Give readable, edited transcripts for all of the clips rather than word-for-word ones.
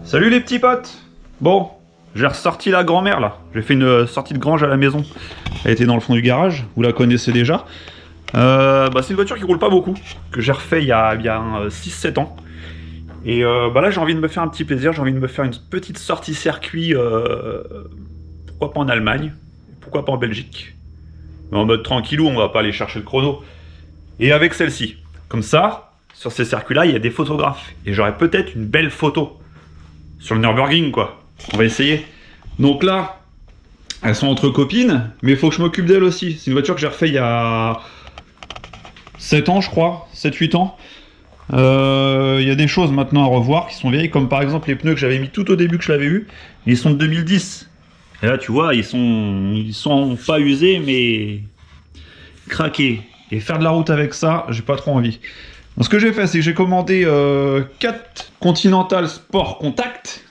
Salut les petits potes. Bon, j'ai ressorti la grand-mère là. J'ai fait une sortie de grange à la maison. Elle était dans le fond du garage, vous la connaissez déjà. C'est une voiture qui roule pas beaucoup, que j'ai refait il y a 6-7 ans. Et là j'ai envie de me faire un petit plaisir, j'ai envie de me faire une petite sortie circuit, pourquoi pas en Allemagne, pourquoi pas en Belgique. Mais en mode tranquillou, on va pas aller chercher le chrono. Et avec celle-ci, comme ça, sur ces circuits-là, il y a des photographes. Et j'aurai peut-être une belle photo. Sur le Nürburgring, quoi. On va essayer. Donc là, elles sont entre copines, mais il faut que je m'occupe d'elles aussi. C'est une voiture que j'ai refait il y a 7 ans, je crois. 7-8 ans. Il y a des choses maintenant à revoir qui sont vieilles, comme par exemple les pneus que j'avais mis tout au début que je l'avais eu. Ils sont de 2010. Et là, tu vois, ils sont pas usés, mais craqués. Et faire de la route avec ça, j'ai pas trop envie. Donc, ce que j'ai fait, c'est que j'ai commandé 4 Continental Sport Contact.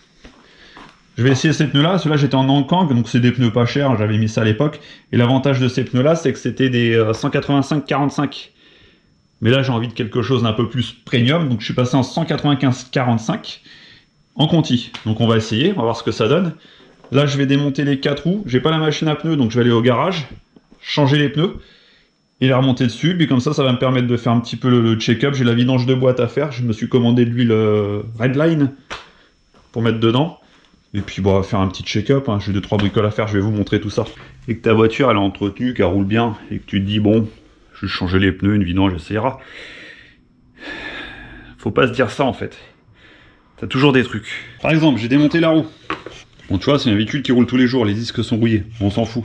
Je vais essayer ces pneus-là. Ceux-là, j'étais en Ankang, donc c'est des pneus pas chers. J'avais mis ça à l'époque. Et l'avantage de ces pneus-là, c'est que c'était des 185-45. Mais là, j'ai envie de quelque chose d'un peu plus premium. Donc, je suis passé en 195-45 en Conti. Donc, on va essayer. On va voir ce que ça donne. Là, je vais démonter les 4 roues. J'ai pas la machine à pneus, donc je vais aller au garage, changer les pneus et les remonter dessus. Puis comme ça va me permettre de faire un petit peu le check-up. J'ai la vidange de boîte à faire. Je me suis commandé de l'huile Redline pour mettre dedans. Et puis on va faire un petit check-up. Hein. J'ai 2-3 bricoles à faire. Je vais vous montrer tout ça. Et que ta voiture elle est entretenue, qu'elle roule bien, et que tu te dis bon, je vais changer les pneus, une vidange, ça ira. Faut pas se dire ça en fait. T'as toujours des trucs. Par exemple, j'ai démonté la roue. Bon, tu vois, c'est un véhicule qui roule tous les jours. Les disques sont rouillés. On s'en fout.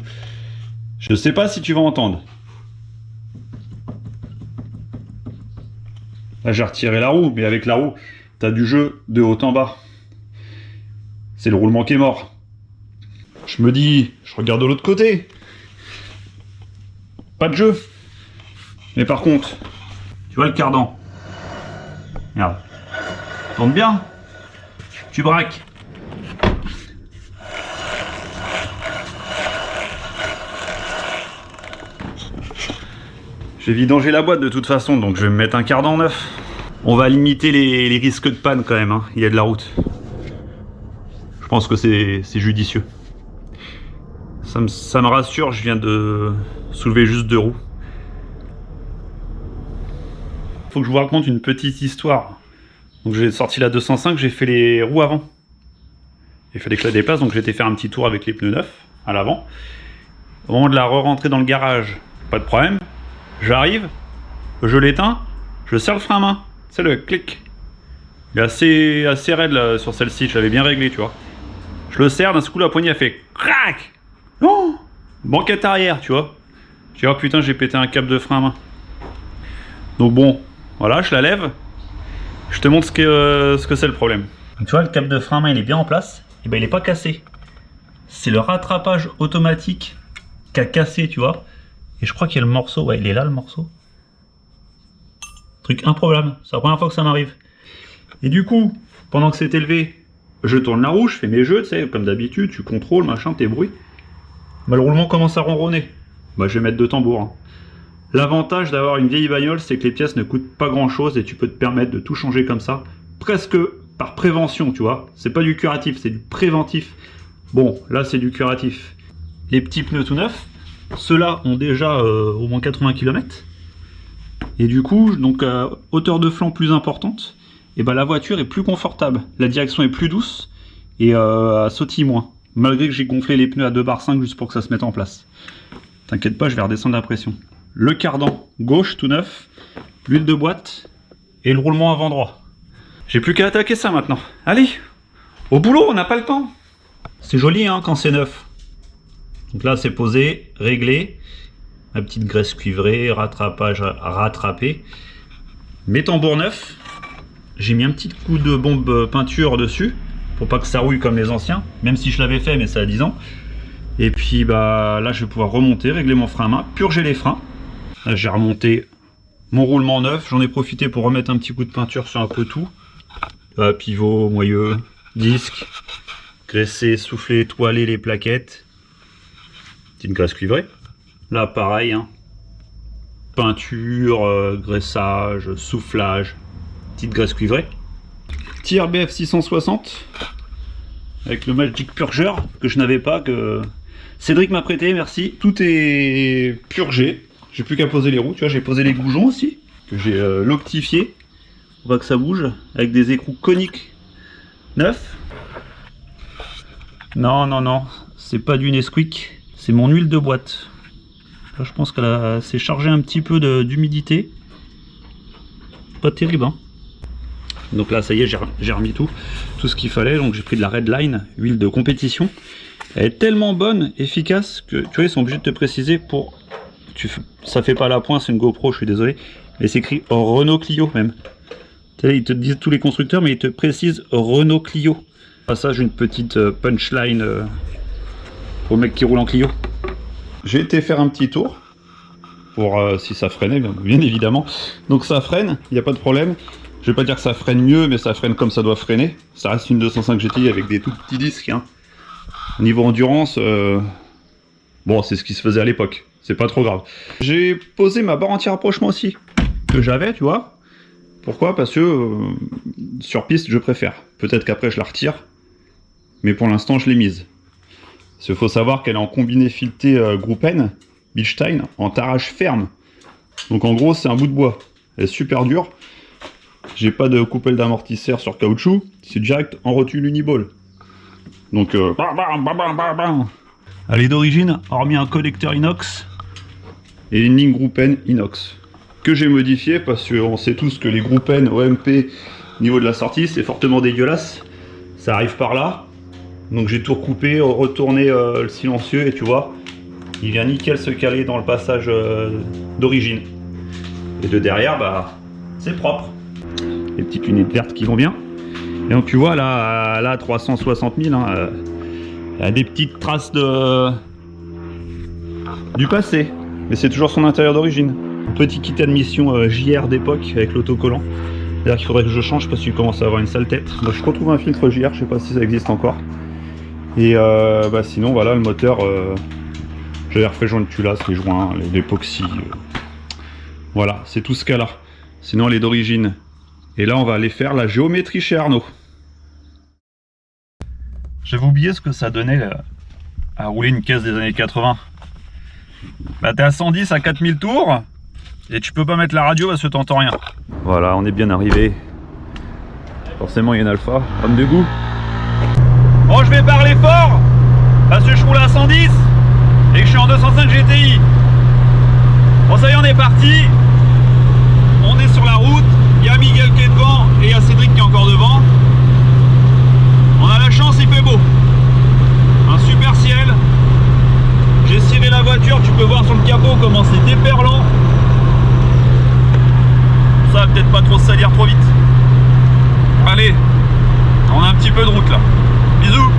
Je sais pas si tu vas entendre. Là, j'ai retiré la roue, mais avec la roue, t'as du jeu de haut en bas. C'est le roulement qui est mort. Je me dis, je regarde de l'autre côté. Pas de jeu. Mais par contre, tu vois le cardan. Regarde. Tourne bien. Tu braques. J'ai vidangé la boîte de toute façon, donc je vais me mettre un cardan neuf. On va limiter les risques de panne quand même, hein. Il y a de la route. Je pense que c'est judicieux. Ça me rassure, je viens de soulever juste 2 roues. Faut que je vous raconte une petite histoire. Donc j'ai sorti la 205, j'ai fait les roues avant. Il fallait que je la déplace, donc j'ai été faire un petit tour avec les pneus neufs à l'avant. Au moment de la re-rentrer dans le garage, pas de problème. J'arrive, je l'éteins, je serre le frein à main. C'est le clic. Il est assez raide là, sur celle-ci, je l'avais bien réglé, tu vois. Je le serre, d'un coup la poignée a fait crac. Non, banquette arrière, tu vois. Je dis oh putain, j'ai pété un câble de frein à main. Donc bon, voilà, je la lève. Je te montre ce que c'est le problème. Tu vois, le câble de frein à main il est bien en place. Et ben il est pas cassé. C'est le rattrapage automatique qui a cassé, tu vois. Et je crois qu'il y a le morceau, ouais, il est là le morceau. Truc improbable, c'est la première fois que ça m'arrive. Et du coup, pendant que c'est élevé, je tourne la roue, je fais mes jeux, tu sais, comme d'habitude, tu contrôles, machin, tes bruits. Bah, le roulement commence à ronronner. Bah, je vais mettre 2 tambours. Hein. L'avantage d'avoir une vieille bagnole, c'est que les pièces ne coûtent pas grand chose et tu peux te permettre de tout changer comme ça, presque par prévention, tu vois. C'est pas du curatif, c'est du préventif. Bon, là c'est du curatif. Les petits pneus tout neufs. Ceux-là ont déjà au moins 80 km. Et du coup, donc hauteur de flanc plus importante, et ben la voiture est plus confortable. La direction est plus douce et elle sautille moins. Malgré que j'ai gonflé les pneus à 2,5 bar juste pour que ça se mette en place. T'inquiète pas, je vais redescendre la pression. Le cardan gauche tout neuf, l'huile de boîte et le roulement avant droit. J'ai plus qu'à attaquer ça maintenant. Allez, au boulot, on n'a pas le temps. C'est joli hein, quand c'est neuf. Donc là c'est posé, réglé, ma petite graisse cuivrée, rattrapage rattrapé. Mes tambours neufs, j'ai mis un petit coup de bombe peinture dessus, pour pas que ça rouille comme les anciens, même si je l'avais fait mais ça a 10 ans. Et puis bah là je vais pouvoir remonter, régler mon frein à main, purger les freins. Là j'ai remonté mon roulement neuf, j'en ai profité pour remettre un petit coup de peinture sur un peu tout. Pivot, moyeu, disque, graisser, souffler, toiler les plaquettes. Petite graisse cuivrée. Là pareil, hein. Peinture, graissage, soufflage, petite graisse cuivrée. Petit RBF 660 avec le Magic Purgeur que je n'avais pas, que Cédric m'a prêté, merci. Tout est purgé, j'ai plus qu'à poser les roues, tu vois, j'ai posé les goujons aussi, que j'ai loctifié, on voit que ça bouge, avec des écrous coniques neufs. Non, non, non, c'est pas du Nesquik, c'est mon huile de boîte. Là, je pense qu'elle s'est chargée un petit peu d'humidité. Pas terrible, hein. Donc là, ça y est, j'ai remis tout ce qu'il fallait. Donc j'ai pris de la Redline, huile de compétition. Elle est tellement bonne, efficace, que tu vois, ils sont obligés de te préciser pour... Ça fait pas la pointe, c'est une GoPro, je suis désolé. Mais c'est écrit Renault Clio même. Tu sais, ils te disent tous les constructeurs, mais ils te précisent Renault Clio. Ah, ça, j'ai une petite punchline pour le mec qui roule en Clio. J'ai été faire un petit tour pour si ça freinait, bien évidemment. Donc ça freine, il n'y a pas de problème. Je vais pas dire que ça freine mieux, mais ça freine comme ça doit freiner. Ça reste une 205 GTI avec des tout petits disques. Hein. Au niveau endurance, bon, c'est ce qui se faisait à l'époque. C'est pas trop grave. J'ai posé ma barre anti-rapprochement aussi, que j'avais, tu vois. Pourquoi? Parce que sur piste, je préfère. Peut-être qu'après, je la retire. Mais pour l'instant, je l'ai mise. Il faut savoir qu'elle est en combiné fileté Group N, Bilstein, en tarage ferme. Donc en gros, c'est un bout de bois. Elle est super dure. J'ai pas de coupelle d'amortisseur sur caoutchouc, c'est direct en rotule uniball. Donc elle est d'origine, hormis un connecteur inox et une ligne Group N inox. Que j'ai modifié parce qu'on sait tous que les Group N OMP au niveau de la sortie c'est fortement dégueulasse. Ça arrive par là. Donc j'ai tout recoupé, retourné le silencieux et tu vois, il vient nickel se caler dans le passage d'origine. Et de derrière, bah c'est propre. Les petites lunettes vertes qui vont bien. Et donc tu vois là 360 000, hein, il y a des petites traces du passé. Mais c'est toujours son intérieur d'origine. Petit kit admission JR d'époque avec l'autocollant. D'ailleurs qu'il faudrait que je change parce qu'il commence à avoir une sale tête. Moi, je retrouve un filtre JR, je sais pas si ça existe encore. Et bah, sinon voilà le moteur, j'avais refait joint de culasse, les joints, l'époxy. Voilà, c'est tout ce cas-là. Sinon elle est d'origine. Et là, on va aller faire la géométrie chez Arnaud. J'avais oublié ce que ça donnait à rouler une caisse des années 80. Bah, t'es à 110 à 4000 tours et tu peux pas mettre la radio parce que t'entends rien. Voilà, on est bien arrivé. Forcément, il y a une Alpha, homme de goût. Bon, je vais parler fort parce que je roule à 110 et que je suis en 205 GTI. Bon, ça y est, on est parti. On est sur la route. Il y a Miguel qui est devant et il y a Cédric qui est encore devant. On a la chance, il fait beau. Un super ciel. J'ai ciré la voiture, tu peux voir sur le capot comment c'est déperlant. Ça va peut-être pas trop se salir trop vite. Allez, on a un petit peu de route là. Bisous.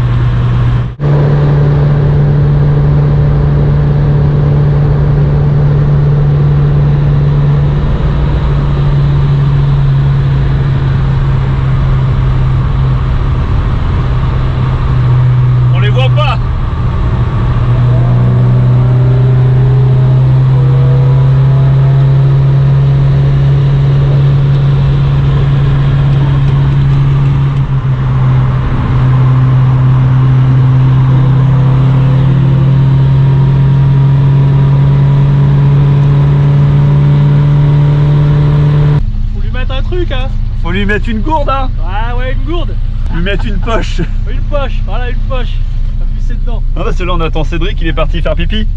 Faut lui mettre une gourde, hein. Ah ouais, une gourde. Lui mettre une poche. Une poche, voilà une poche. On va pisser dedans. Ah bah là on attend Cédric, il est parti faire pipi.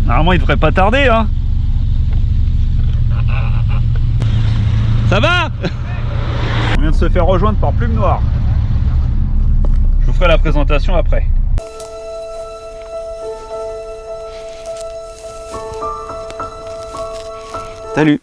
Normalement il devrait pas tarder, hein. Ça va? On vient de se faire rejoindre par Plume Noire. Je vous ferai la présentation après. Salut.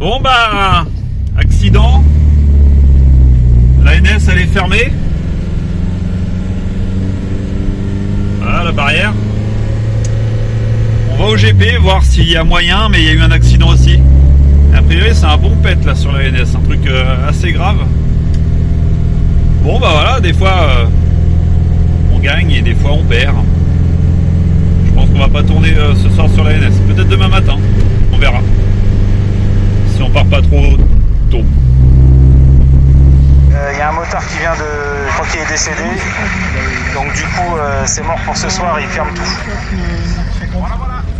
Bon bah, accident. La NS elle est fermée. Voilà la barrière. On va au GP voir s'il y a moyen, mais il y a eu un accident aussi. A priori c'est un bon pet là sur la NS, un truc assez grave. Bon bah voilà, des fois on gagne et des fois on perd. Je pense qu'on va pas tourner ce soir sur la NS, peut-être demain matin, on verra. Si on part pas trop tôt. Il y a un motard qui vient de... Je crois qu'il est décédé. Donc du coup c'est mort pour ce soir, il ferme tout.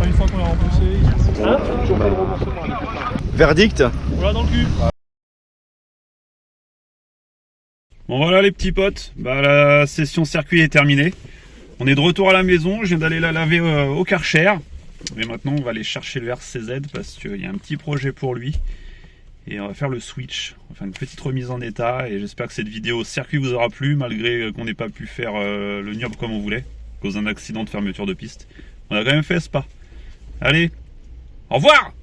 Une fois qu'on l'a remboursé, toujours pas de remboursement. Verdict. Voilà dans le cul. Bon voilà les petits potes, bah, la session circuit est terminée. On est de retour à la maison, je viens d'aller la laver au Karcher. Et maintenant on va aller chercher le RCZ parce qu'il y a un petit projet pour lui. Et on va faire le switch, enfin une petite remise en état. Et j'espère que cette vidéo circuit vous aura plu malgré qu'on n'ait pas pu faire le NURB comme on voulait à cause d'un accident de fermeture de piste. On a quand même fait ce pas. Allez, au revoir!